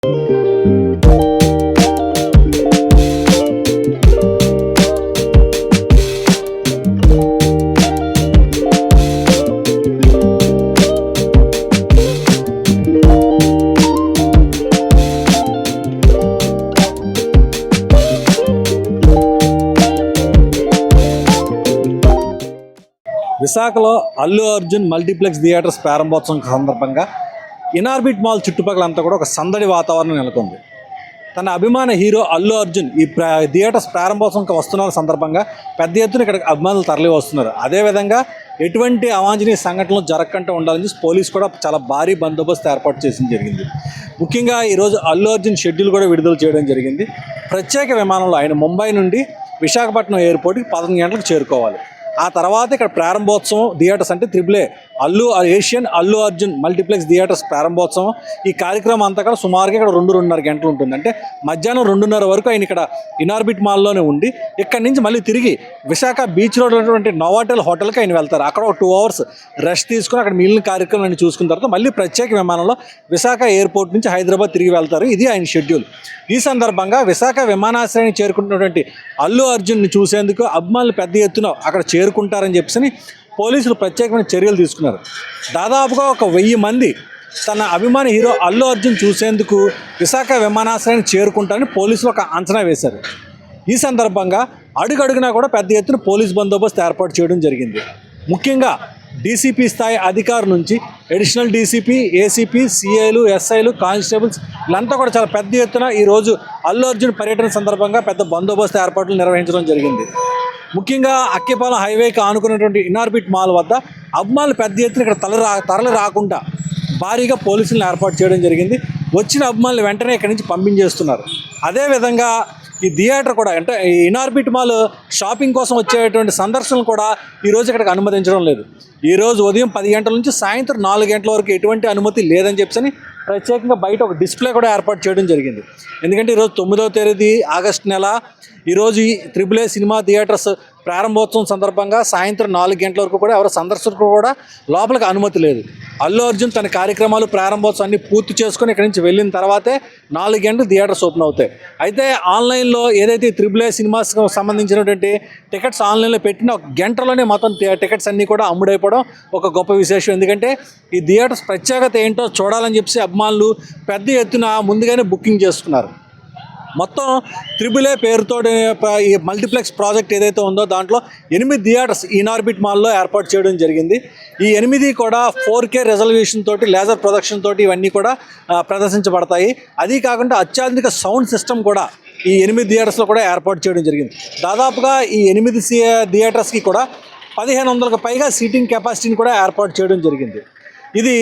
విశాఖలో Allu Arjun multiplex theatres ప్రారంభోత్సవం సందర్భంగా ఇనార్బిట్ మాల్ చుట్టుపక్కలంతా కూడా ఒక సందడి వాతావరణం నెలకొంది. తన అభిమాన హీరో అల్లు అర్జున్ ఈ థియేటర్స్ ప్రారంభోత్సవంకి వస్తున్న సందర్భంగా పెద్ద ఎత్తున ఇక్కడ అభిమానులు తరలి వస్తున్నారు. అదేవిధంగా ఎటువంటి అవాంఛనీయ సంఘటనలు జరగకుండా ఉండాలని పోలీసు కూడా చాలా భారీ బందోబస్తు ఏర్పాటు చేసిన జరిగింది. ముఖ్యంగా ఈరోజు అల్లు అర్జున్ షెడ్యూల్ కూడా విడుదల చేయడం జరిగింది. ప్రత్యేక విమానంలో ఆయన ముంబై నుండి విశాఖపట్నం ఎయిర్పోర్ట్కి 11 గంటలకు చేరుకోవాలి. ఆ తర్వాత ఇక్కడ ప్రారంభోత్సవం థియేటర్స్ అంటే AAA Asian Allu Arjun multiplex theatres ప్రారంభోత్సవం. ఈ కార్యక్రమం అంతా కూడా సుమారుగా ఇక్కడ 2-2.5 గంటలు ఉంటుంది. అంటే మధ్యాహ్నం 2:30 వరకు ఆయన ఇక్కడ ఇనార్బిట్ మాల్లోనే ఉండి ఇక్కడి నుంచి మళ్ళీ తిరిగి విశాఖ బీచ్ రోడ్ ఉన్నటువంటి నోవాటెల్ హోటల్కి ఆయన వెళ్తారు. అక్కడ ఒక 2 అవర్స్ రెస్ట్ తీసుకుని అక్కడ మిగిలిన కార్యక్రమాన్ని చూసుకున్న తర్వాత మళ్ళీ ప్రత్యేక విమానంలో విశాఖ ఎయిర్పోర్ట్ నుంచి హైదరాబాద్ తిరిగి వెళ్తారు. ఇది ఆయన షెడ్యూల్. ఈ సందర్భంగా విశాఖ విమానాశ్రయాన్ని చేరుకుంటున్నటువంటి అల్లు అర్జున్ని చూసేందుకు అభిమానులు పెద్ద ఎత్తున అక్కడ చేరుకుంటారని చెప్పి పోలీసులు ప్రత్యేకమైన చర్యలు తీసుకున్నారు. దాదాపుగా ఒక 1000 మంది తన అభిమాని హీరో అల్లు అర్జున్ చూసేందుకు విశాఖ విమానాశ్రయాన్ని చేరుకుంటారని పోలీసులు ఒక అంచనా వేశారు. ఈ సందర్భంగా అడుగడుగునా కూడా పెద్ద ఎత్తున పోలీస్ బందోబస్తు ఏర్పాటు చేయడం జరిగింది. ముఖ్యంగా డీసీపీ స్థాయి అధికారుల నుంచి అడిషనల్ డీసీపీ, ఏసీపీ, సిఐలు, ఎస్ఐలు, కానిస్టేబుల్స్ వీళ్ళంతా కూడా చాలా పెద్ద ఎత్తున ఈరోజు అల్లు అర్జున్ పర్యటన సందర్భంగా పెద్ద బందోబస్తు ఏర్పాట్లు నిర్వహించడం జరిగింది. ముఖ్యంగా అక్కిపాలెం హైవేకి ఆనుకున్నటువంటి ఇనార్బిట్ మాల్ వద్ద అభిమానులు పెద్ద ఎత్తున ఇక్కడ తరలి రాకుండా భారీగా పోలీసులను ఏర్పాటు చేయడం జరిగింది. వచ్చిన అభిమానులు వెంటనే ఇక్కడి నుంచి పంపించేస్తున్నారు. అదేవిధంగా ఈ థియేటర్ కూడా అంటే ఈ ఇనార్బిట్ మాల్ షాపింగ్ కోసం వచ్చేటువంటి సందర్శనలు కూడా ఈరోజు ఇక్కడికి అనుమతించడం లేదు. ఈరోజు ఉదయం 10 గంటల నుంచి సాయంత్రం 4 గంటల వరకు ఎటువంటి అనుమతి లేదని చెప్పి ప్రత్యేకంగా బయట ఒక డిస్ప్లే కూడా ఏర్పాటు చేయడం జరిగింది. ఎందుకంటే ఈరోజు 9వ తేదీ ఆగస్టు నెల ఈరోజు ఈ AAA సినిమా థియేటర్స్ ప్రారంభోత్సవం సందర్భంగా సాయంత్రం 4 గంటల వరకు కూడా ఎవరు సందర్శకులు కూడా లోపలికి అనుమతి లేదు. అల్లు అర్జున్ తన కార్యక్రమాలు ప్రారంభోత్సవాన్ని పూర్తి చేసుకొని ఇక్కడి నుంచి వెళ్ళిన తర్వాతే 4 గంటలు థియేటర్స్ ఓపెన్ అవుతాయి. అయితే ఆన్లైన్లో ఏదైతే AAA సినిమాస్కి సంబంధించినటువంటి టికెట్స్ ఆన్లైన్లో పెట్టిన ఒక గంటలోనే మొత్తం టికెట్స్ అన్నీ కూడా అమ్ముడైపోవడం ఒక గొప్ప విశేషం. ఎందుకంటే ఈ థియేటర్స్ ప్రత్యేకత ఏంటో చూడాలని చెప్పి అభిమానులు పెద్ద ఎత్తున ముందుగానే బుకింగ్ చేసుకున్నారు. మొత్తం AAA పేరుతో ఈ మల్టీప్లెక్స్ ప్రాజెక్ట్ ఏదైతే ఉందో దాంట్లో 8 థియేటర్స్ ఇనార్బిట్ మాల్లో ఏర్పాటు చేయడం జరిగింది. ఈ 8 కూడా 4K రెజల్యూషన్ తోటి లేజర్ ప్రొజెక్షన్ తోటి ఇవన్నీ కూడా ప్రదర్శించబడతాయి. అది కాకుండా అత్యాధునిక సౌండ్ సిస్టమ్ కూడా ఈ 8 థియేటర్స్లో కూడా ఏర్పాటు చేయడం జరిగింది. దాదాపుగా ఈ 8 థియేటర్స్కి కూడా 1500కు పైగా సీటింగ్ కెపాసిటీని కూడా ఏర్పాటు చేయడం జరిగింది. ఇది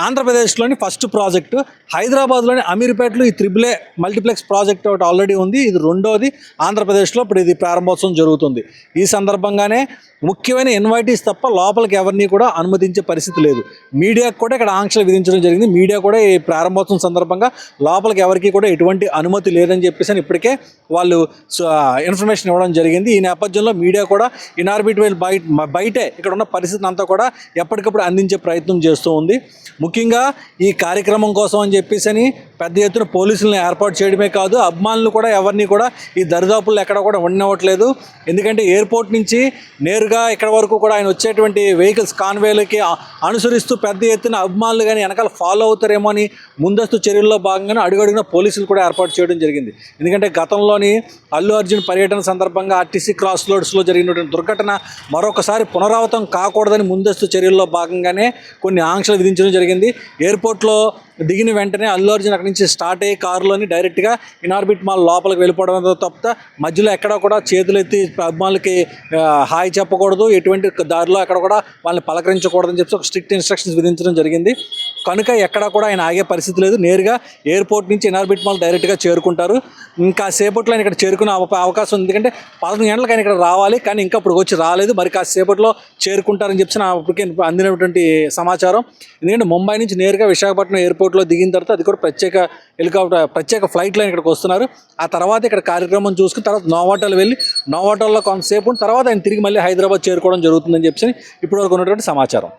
ఆంధ్రప్రదేశ్లోని ఫస్ట్ ప్రాజెక్టు. హైదరాబాద్లోని అమీర్పేటలో ఈ AAA మల్టీప్లెక్స్ ప్రాజెక్ట్ ఒకటి ఆల్రెడీ ఉంది. ఇది 2వది ఆంధ్రప్రదేశ్లో ఇప్పుడు ఇది ప్రారంభోత్సవం జరుగుతుంది. ఈ సందర్భంగానే ముఖ్యమైన ఇన్వైటీస్ తప్ప లోపలికి ఎవరిని కూడా అనుమతించే పరిస్థితి లేదు. మీడియాకు కూడా ఇక్కడ ఆంక్షలు విధించడం జరిగింది. మీడియా కూడా ఈ ప్రారంభోత్సవం సందర్భంగా లోపలికి ఎవరికి కూడా ఎటువంటి అనుమతి లేదని చెప్పేసి ఇప్పటికే వాళ్ళు ఇన్ఫర్మేషన్ ఇవ్వడం జరిగింది. ఈ నేపథ్యంలో మీడియా కూడా ఇనార్బిట్ బయటే ఇక్కడ ఉన్న పరిస్థితిని అంతా కూడా ఎప్పటికప్పుడు అందించే ప్రయత్నం చేస్తూ ఉంది. ముఖ్యంగా ఈ కార్యక్రమం కోసం అని చెప్పేసి పెద్ద ఎత్తున పోలీసులను ఏర్పాటు చేయడమే కాదు, అభిమానులు కూడా ఎవరిని కూడా ఈ దరిదాపుల్లో ఎక్కడ కూడా ఉండనివ్వట్లేదు. ఎందుకంటే ఎయిర్పోర్ట్ నుంచి నేరుగా ఇక్కడ వరకు కూడా ఆయన వచ్చేటువంటి వెహికల్స్ కాన్వేలకి అనుసరిస్తూ పెద్ద ఎత్తున అభిమానులు కానీ వెనకాల ఫాలో అవుతారేమో అని ముందస్తు చర్యల్లో భాగంగానే అడుగడుగున పోలీసులు కూడా ఏర్పాటు చేయడం జరిగింది. ఎందుకంటే గతంలోని అల్లు అర్జున్ పర్యటన సందర్భంగా ఆర్టీసీ క్రాస్ రోడ్స్లో జరిగినటువంటి దుర్ఘటన మరొకసారి పునరావృతం కాకూడదని ముందస్తు చర్యల్లో భాగంగానే కొన్ని ఆంక్షలు విధించడం జరిగింది. ఎయిర్పోర్ట్లో దిగిన వెంటనే అల్లు అర్జున్ అక్కడి నుంచి స్టార్ట్ అయ్యి కారులోని డైరెక్ట్గా ఇనార్బిట్ మాల్ లోపలికి వెళ్ళిపోవడంతో తప్ప మధ్యలో ఎక్కడ కూడా చేతులు ఎత్తి అభిమానులకి హాయ్ చెప్పకూడదు, ఎటువంటి దారిలో ఎక్కడ కూడా వాళ్ళని పలకరించకూడదని చెప్పి ఒక స్ట్రిక్ట్ ఇన్స్ట్రక్షన్స్ విధించడం జరిగింది. కనుక ఎక్కడ కూడా ఆయన ఆగే పరిస్థితి లేదు. నేరుగా ఎయిర్పోర్ట్ నుంచి ఇనార్బిట్ మాల్ డైరెక్ట్గా చేరుకుంటారు. ఇంకా సేపట్లో ఆయన ఇక్కడ చేరుకునే అవకాశం ఉంది. ఎందుకంటే 11 గంటలకు ఆయన ఇక్కడ రావాలి, కానీ ఇంకా ఇప్పుడు వచ్చి రాలేదు. మరి కాసేపట్లో చేరుకుంటారని చెప్పి అప్పటికే అందినటువంటి సమాచారం. ఎందుకంటే ముంబై నుంచి నేరుగా విశాఖపట్నం ఎయిర్పోర్ట్లో దిగిన తర్వాత అది కూడా ప్రత్యేక ఫ్లైట్లో ఇక్కడికి వస్తున్నారు. ఆ తర్వాత ఇక్కడ కార్యక్రమం చూసుకుని తర్వాత నోవాటెల్ వెళ్ళి నోవాటెల్లో కొంతసేపు తర్వాత ఆయన తిరిగి మళ్ళీ హైదరాబాద్ చేరుకోవడం జరుగుతుందని చెప్పి ఇప్పటివరకు ఉన్నటువంటి సమాచారం.